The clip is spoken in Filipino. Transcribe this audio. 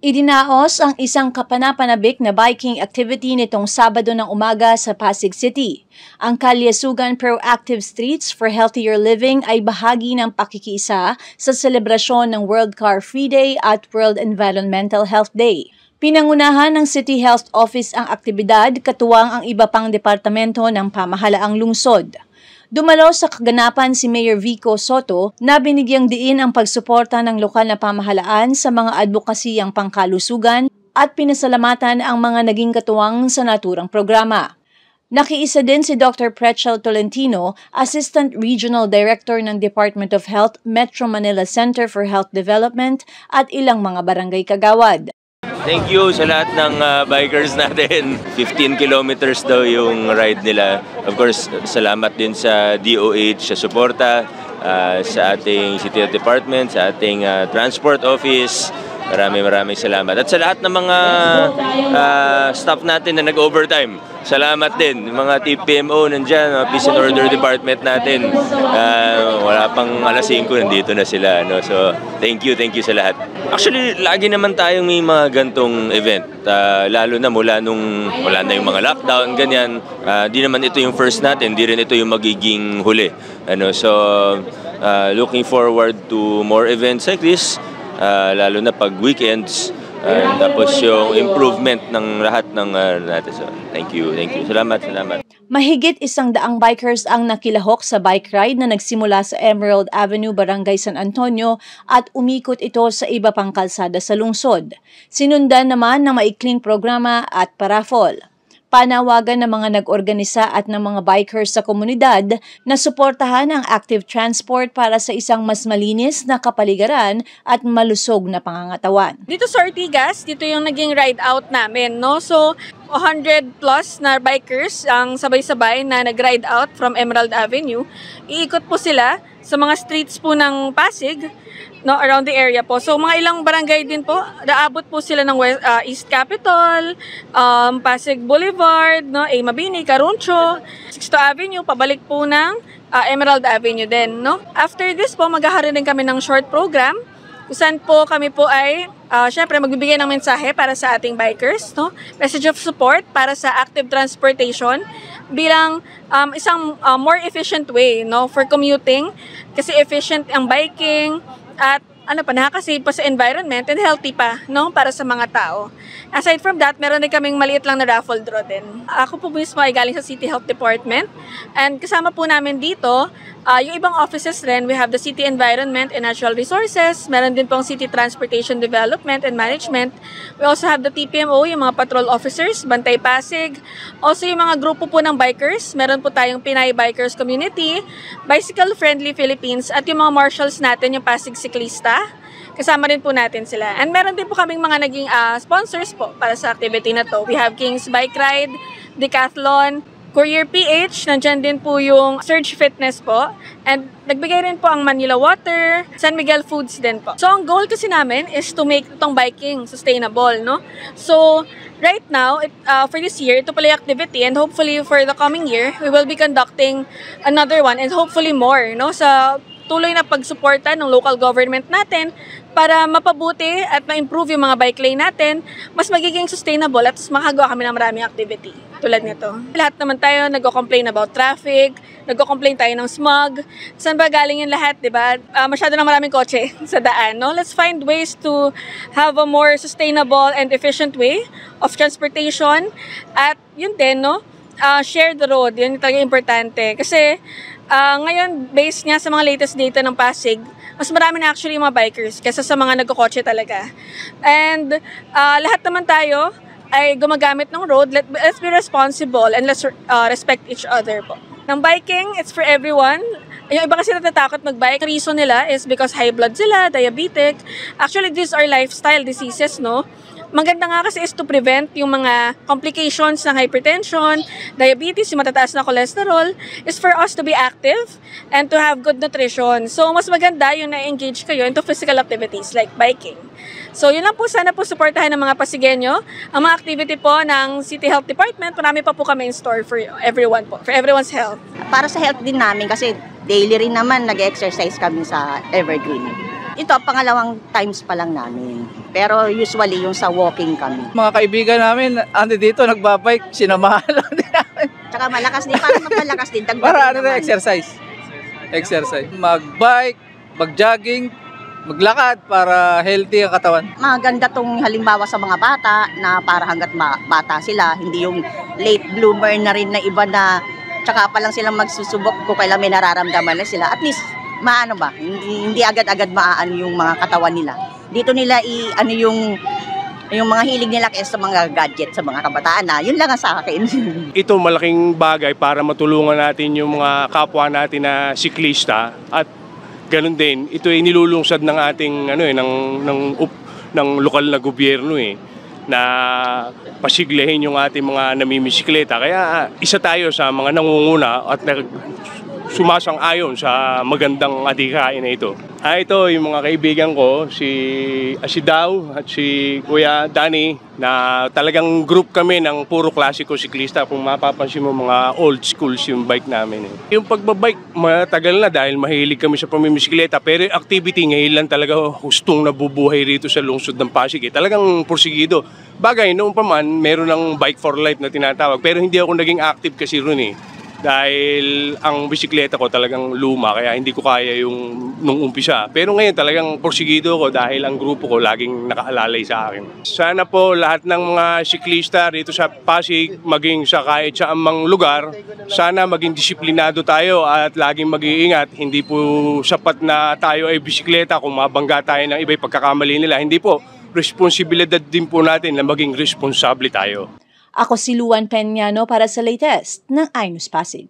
Idinaos ang isang kapanapanabik na biking activity nitong Sabado ng umaga sa Pasig City. Ang kalyasugan Proactive Streets for Healthier Living ay bahagi ng pakikiisa sa selebrasyon ng World Car Free Day at World Environmental Health Day. Pinangunahan ng City Health Office ang aktibidad, katuwang ang iba pang departamento ng pamahalaang lungsod. Dumalo sa kaganapan si Mayor Vico Soto na binigyang diin ang pagsuporta ng lokal na pamahalaan sa mga advokasiyang pangkalusugan at pinasalamatan ang mga naging katuwang sa naturang programa. Nakiisa din si Dr. Pretzel Tolentino, Assistant Regional Director ng Department of Health, Metro Manila Center for Health Development at ilang mga barangay kagawad. Thank you sa lahat ng bikers natin. 15 kilometers daw yung ride nila. Of course, salamat din sa DOH sa suporta, sa ating City Department, sa ating Transport Office. Maraming salamat. At sa lahat ng mga staff natin na nag-overtime, salamat din. Yung mga TPMO nandyan, mga Peace and Order Department natin. Wala pang alas 5, nandito na sila. No? So, thank you sa lahat. Actually, lagi naman tayong may mga gantong event. Lalo na mula nung wala na yung mga lockdown, ganyan. Di naman ito yung first natin, di rin ito yung magiging huli. So, looking forward to more events like this. Lalo na pag weekends, tapos yung improvement ng lahat ng natin. So, thank you. Salamat. Mahigit 100 bikers ang nakilahok sa bike ride na nagsimula sa Emerald Avenue, Barangay San Antonio at umikot ito sa iba pang kalsada sa lungsod. Sinundan naman ng maikling programa at paraffol. Panawagan ng mga nag-organisa at ng mga bikers sa komunidad na suportahan ang active transport para sa isang mas malinis na kapaligiran at malusog na pangangatawan. Dito sa Ortigas, dito yung naging ride out namin, no? So, 100 plus na bikers ang sabay-sabay na nag-ride out from Emerald Avenue. Iikot po sila sa mga streets po ng Pasig, no, around the area po. So, mga ilang barangay din po, naabot po sila ng East Capitol, Pasig Boulevard, no, Mabini, Caruncho, 6th Avenue, pabalik po ng Emerald Avenue din, no. After this po, maghaharin din kami ng short program, kung saan po kami po ay, syempre, magbibigay ng mensahe para sa ating bikers, no, message of support para sa active transportation, bilang isang more efficient way, no, for commuting, kasi efficient ang biking, at nakakasave pa sa environment and healthy pa, no, para sa mga tao. Aside from that, meron din kaming maliit lang na raffle draw din. Ako po mismo ay galing sa City Health Department, and kasama po namin dito yung ibang offices rin. We have the City Environment and Natural Resources, meron din pong City Transportation Development and Management. We also have the TPMO, yung mga patrol officers, Bantay Pasig. Also yung mga grupo po ng bikers, meron po tayong Pinay Bikers Community, Bicycle Friendly Philippines, at yung mga marshals natin, yung Pasig Siklista. Kasama rin po natin sila. And meron din po kaming mga naging sponsors po para sa activity na to. We have King's Bike Ride, Decathlon, Courier PH, nandyan din po yung Surge Fitness po. And nagbigay rin po ang Manila Water, San Miguel Foods din po. So ang goal kasi namin is to make itong biking sustainable, no? So right now, for this year, ito pala yung activity, and hopefully for the coming year, we will be conducting another one and hopefully more, no? Sa tuloy na pagsuporta ng local government natin para mapabuti at ma-improve yung mga bike lane natin, mas magiging sustainable at mas makagawa kami ng maraming activity tulad nito. Lahat naman tayo nagko-complain about traffic, nagko-complain tayo ng smog. Saan ba galing yung lahat, di ba? Masyado na maraming kotse sa daan, no? Let's find ways to have a more sustainable and efficient way of transportation. At yun din, no? Share the road, yun talaga importante. Kasi ngayon, based nga sa mga latest data ng Pasig, mas marami na actually yung mga bikers kaysa sa mga nagkokotse talaga. And lahat naman tayo ay gumagamit ng road. Let's be responsible and let's respect each other po. Ng biking, it's for everyone. Yung iba kasi natatakot mag-bike. The reason nila is because high blood sila, diabetic. Actually, these are lifestyle diseases, no? Maganda nga kasi is to prevent yung mga complications ng hypertension, diabetes, yung matataas na cholesterol, is for us to be active and to have good nutrition. So, mas maganda yung na-engage kayo into physical activities like biking. So, yun lang po. Sana po supportahan ng mga Pasigenyo ang mga activity po ng City Health Department. Marami pa po kami in store for everyone po, for everyone's health. Para sa health din namin kasi daily rin naman nag-exercise kami sa Evergreen. Ito, pangalawang times pa lang namin. Pero usually yung sa walking kami. Mga kaibigan namin, dito, nagbabike, sinamahan lang din namin. Tsaka malakas din, para magmalakas din. Para exercise. Mag-bike, mag-jogging, maglakad para healthy ang katawan. Maganda tong halimbawa sa mga bata na para hanggat bata sila, hindi yung late bloomer na rin na iba na tsaka pa lang silang magsusubok kung kailan may nararamdaman na sila. At least, maano ba, hindi agad-agad maaan yung mga katawan nila. Dito nila yung mga hilig nila kaysa sa mga gadget sa mga kabataan na, yun lang ang sa akin. Ito malaking bagay para matulungan natin yung mga kapwa natin na siklista at ganun din, ito ay nilulungsad ng ating ng lokal na gobyerno na pasiglahin yung ating mga namimisikleta. Kaya isa tayo sa mga nangunguna at sumasang-ayon sa magandang adhikain na ito. Ito yung mga kaibigan ko, si Daw at si Kuya Danny, na talagang group kami ng puro klasiko siklista. Kung mapapansin mo, mga old schools yung bike namin. Yung pagbabike, matagal na dahil mahilig kami sa pamimisikleta. Pero activity ngayon lang talaga hustong nabubuhay rito sa lungsod ng Pasig. Talagang porsigido. Bagay, noon pa man, meron ng Bike for Life na tinatawag. Pero hindi ako naging active kasi ron dahil ang bisikleta ko talagang luma, kaya hindi ko kaya yung nung umpisa. Pero ngayon talagang porsigido ko dahil ang grupo ko laging nakaalalay sa akin. Sana po lahat ng mga siklista rito sa Pasig, maging sa kahit sa amang lugar, sana maging disiplinado tayo at laging mag-iingat. Hindi po sapat na tayo ay bisikleta kung mabangga tayo ng iba'y pagkakamali nila. Hindi po, responsibilidad din po natin na maging responsable tayo. Ako si Luan Peñano para sa latest ng iNews Pasig.